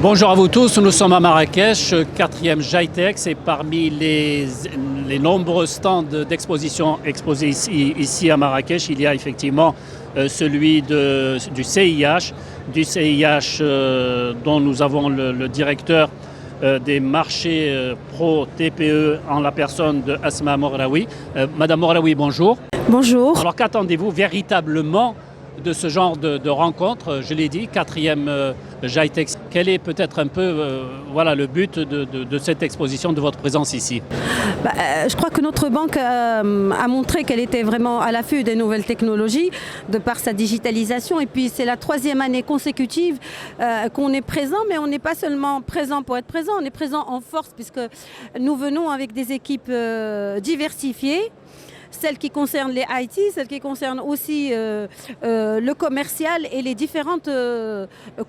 Bonjour à vous tous, nous sommes à Marrakech, 4e GITEX, et parmi les nombreux stands d'exposition exposés ici à Marrakech, il y a effectivement celui du CIH, dont nous avons le directeur des marchés pro TPE en la personne de Asma Moghraoui. Madame Moghraoui, bonjour. Bonjour. Alors qu'attendez-vous véritablement de ce genre de rencontre? Je l'ai dit, 4e GITEX. Quel est peut-être un peu le but de cette exposition, de votre présence ici? Je crois que notre banque a montré qu'elle était vraiment à l'affût des nouvelles technologies de par sa digitalisation. Et puis c'est la 3e année consécutive qu'on est présent, mais on n'est pas seulement présent pour être présent, on est présent en force puisque nous venons avec des équipes diversifiées. Celles qui concernent les IT, celles qui concernent aussi le commercial et les différentes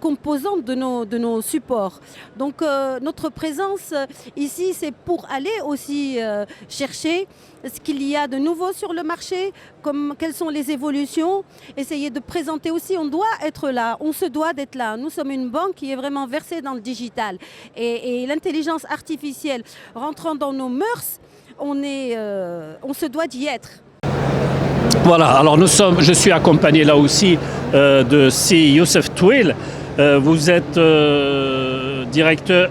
composantes de nos supports. Donc notre présence ici, c'est pour aller aussi chercher ce qu'il y a de nouveau sur le marché, quelles sont les évolutions, essayer de présenter aussi, on doit être là, on se doit d'être là. Nous sommes une banque qui est vraiment versée dans le digital et l'intelligence artificielle rentrant dans nos mœurs, on se doit d'y être. Voilà, alors je suis accompagné là aussi de C. Youssef Touil. Vous êtes directeur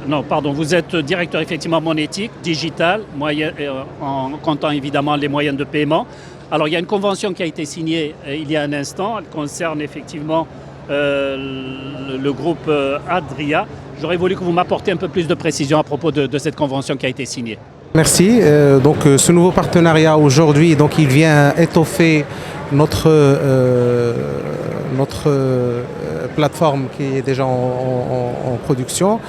effectivement monétique, digital, en comptant évidemment les moyens de paiement. Alors il y a une convention qui a été signée il y a un instant, elle concerne effectivement le groupe Adria. J'aurais voulu que vous m'apportiez un peu plus de précision à propos de cette convention qui a été signée. Merci. Ce nouveau partenariat aujourd'hui, il vient étoffer notre plateforme qui est déjà en production,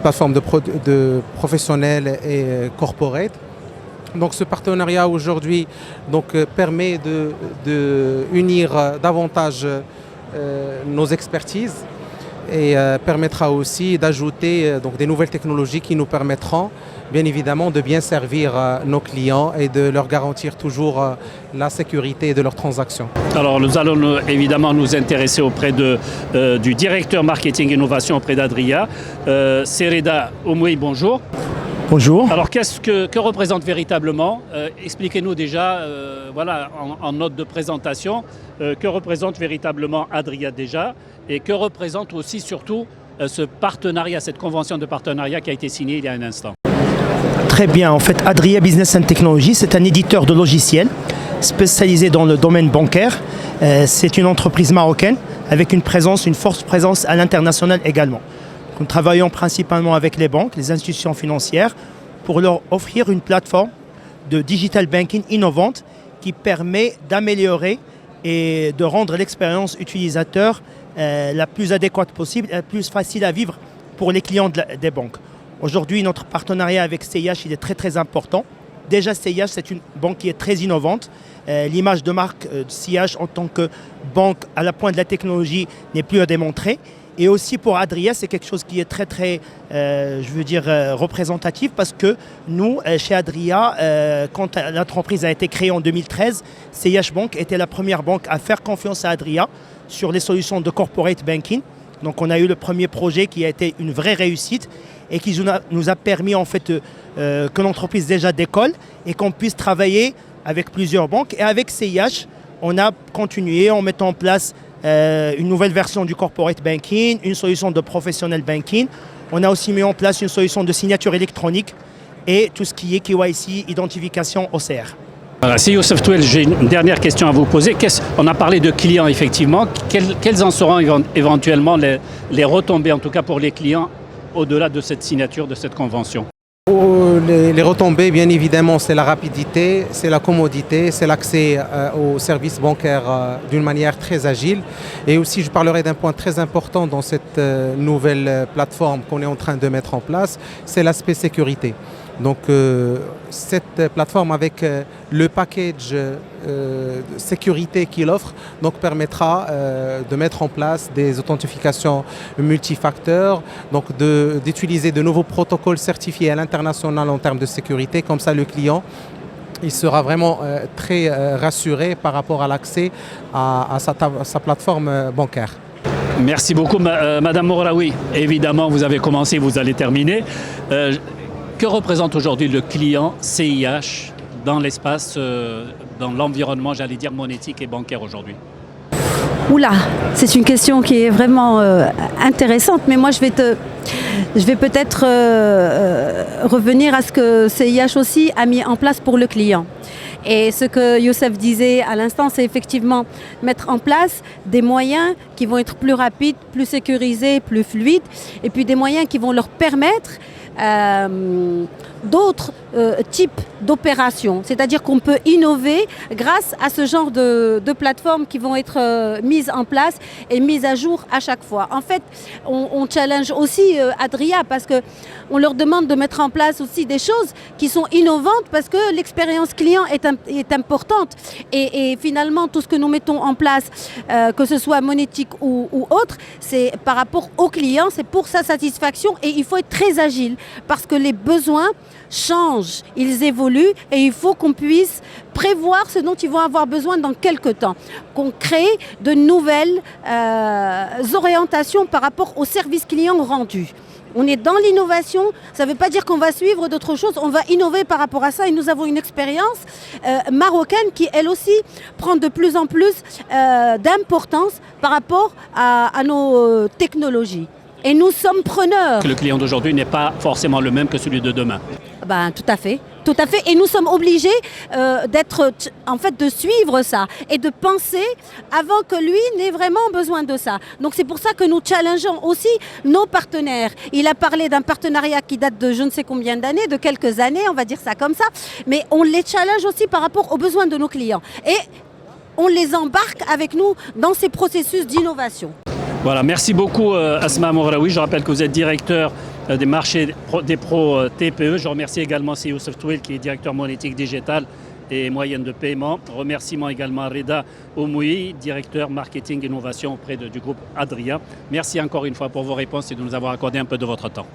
plateforme de professionnels et corporate. Donc ce partenariat aujourd'hui permet de unir davantage nos expertises et permettra aussi d'ajouter des nouvelles technologies qui nous permettront bien évidemment de bien servir nos clients et de leur garantir toujours la sécurité de leurs transactions. Alors nous allons évidemment nous intéresser auprès du directeur marketing innovation auprès d'Adria, Sereda Oumoui, bonjour. Bonjour. Alors que représente véritablement, expliquez-nous déjà, en note de présentation, que représente véritablement Adria déjà et que représente aussi surtout ce partenariat, cette convention de partenariat qui a été signée il y a un instant. Très bien, en fait Adria Business and Technology, c'est un éditeur de logiciels spécialisé dans le domaine bancaire. C'est une entreprise marocaine avec une forte présence à l'international également. Nous travaillons principalement avec les banques, les institutions financières pour leur offrir une plateforme de digital banking innovante qui permet d'améliorer et de rendre l'expérience utilisateur la plus adéquate possible, la plus facile à vivre pour les clients des banques. Aujourd'hui, notre partenariat avec CIH il est très très important. Déjà, CIH, c'est une banque qui est très innovante. L'image de marque de CIH en tant que banque à la pointe de la technologie n'est plus à démontrer. Et aussi pour Adria, c'est quelque chose qui est très très, représentatif parce que nous, chez Adria, quand l'entreprise a été créée en 2013, CIH Bank était la première banque à faire confiance à Adria sur les solutions de corporate banking. Donc on a eu le premier projet qui a été une vraie réussite et qui nous a permis en fait que l'entreprise déjà décolle et qu'on puisse travailler avec plusieurs banques. Et avec CIH, on a continué en mettant en place une nouvelle version du corporate banking, une solution de professional banking. On a aussi mis en place une solution de signature électronique et tout ce qui est KYC, identification OCR. Voilà, si Youssef Touil, j'ai une dernière question à vous poser. On a parlé de clients effectivement. Quelles en seront éventuellement les retombées, en tout cas pour les clients, au-delà de cette signature, de cette convention? Les retombées, bien évidemment, c'est la rapidité, c'est la commodité, c'est l'accès aux services bancaires d'une manière très agile. Et aussi, je parlerai d'un point très important dans cette nouvelle plateforme qu'on est en train de mettre en place, c'est l'aspect sécurité. Donc cette plateforme avec le package de sécurité qu'il offre permettra de mettre en place des authentifications multifacteurs, d'utiliser de nouveaux protocoles certifiés à l'international en termes de sécurité. Comme ça, le client il sera vraiment très rassuré par rapport à l'accès à sa plateforme bancaire. Merci beaucoup, Madame Moraoui. Évidemment, vous avez commencé, vous allez terminer. Que représente aujourd'hui le client CIH dans l'espace, dans l'environnement, j'allais dire, monétique et bancaire aujourd'hui? Oula, c'est une question qui est vraiment intéressante, mais moi je vais peut-être revenir à ce que CIH aussi a mis en place pour le client. Et ce que Youssef disait à l'instant, c'est effectivement mettre en place des moyens qui vont être plus rapides, plus sécurisés, plus fluides, et puis des moyens qui vont leur permettre d'autres types d'opérations. C'est-à-dire qu'on peut innover grâce à ce genre de plateformes qui vont être mises en place et mises à jour à chaque fois. En fait, on challenge aussi Adria parce qu'on leur demande de mettre en place aussi des choses qui sont innovantes parce que l'expérience client est importante. Et finalement, tout ce que nous mettons en place, que ce soit monétique ou autre, c'est par rapport au client, c'est pour sa satisfaction et il faut être très agile parce que les besoins changent, ils évoluent et il faut qu'on puisse prévoir ce dont ils vont avoir besoin dans quelques temps, qu'on crée de nouvelles orientations par rapport au service client rendu. On est dans l'innovation, ça ne veut pas dire qu'on va suivre d'autres choses, on va innover par rapport à ça et nous avons une expérience marocaine qui elle aussi prend de plus en plus d'importance par rapport à nos technologies. Et nous sommes preneurs. Le client d'aujourd'hui n'est pas forcément le même que celui de demain. Ben, tout à fait. Tout à fait. Et nous sommes obligés de suivre ça et de penser avant que lui n'ait vraiment besoin de ça. Donc c'est pour ça que nous challengeons aussi nos partenaires. Il a parlé d'un partenariat qui date de je ne sais combien d'années, de quelques années, on va dire ça comme ça. Mais on les challenge aussi par rapport aux besoins de nos clients. Et on les embarque avec nous dans ces processus d'innovation. Voilà, merci beaucoup Asma Moraoui. Je rappelle que vous êtes directeur des marchés des pros TPE. Je remercie également Youssef Touil qui est directeur monétique digital et moyenne de paiement. Remerciements également à Reda Oumoui, directeur marketing innovation auprès du groupe Adria. Merci encore une fois pour vos réponses et de nous avoir accordé un peu de votre temps.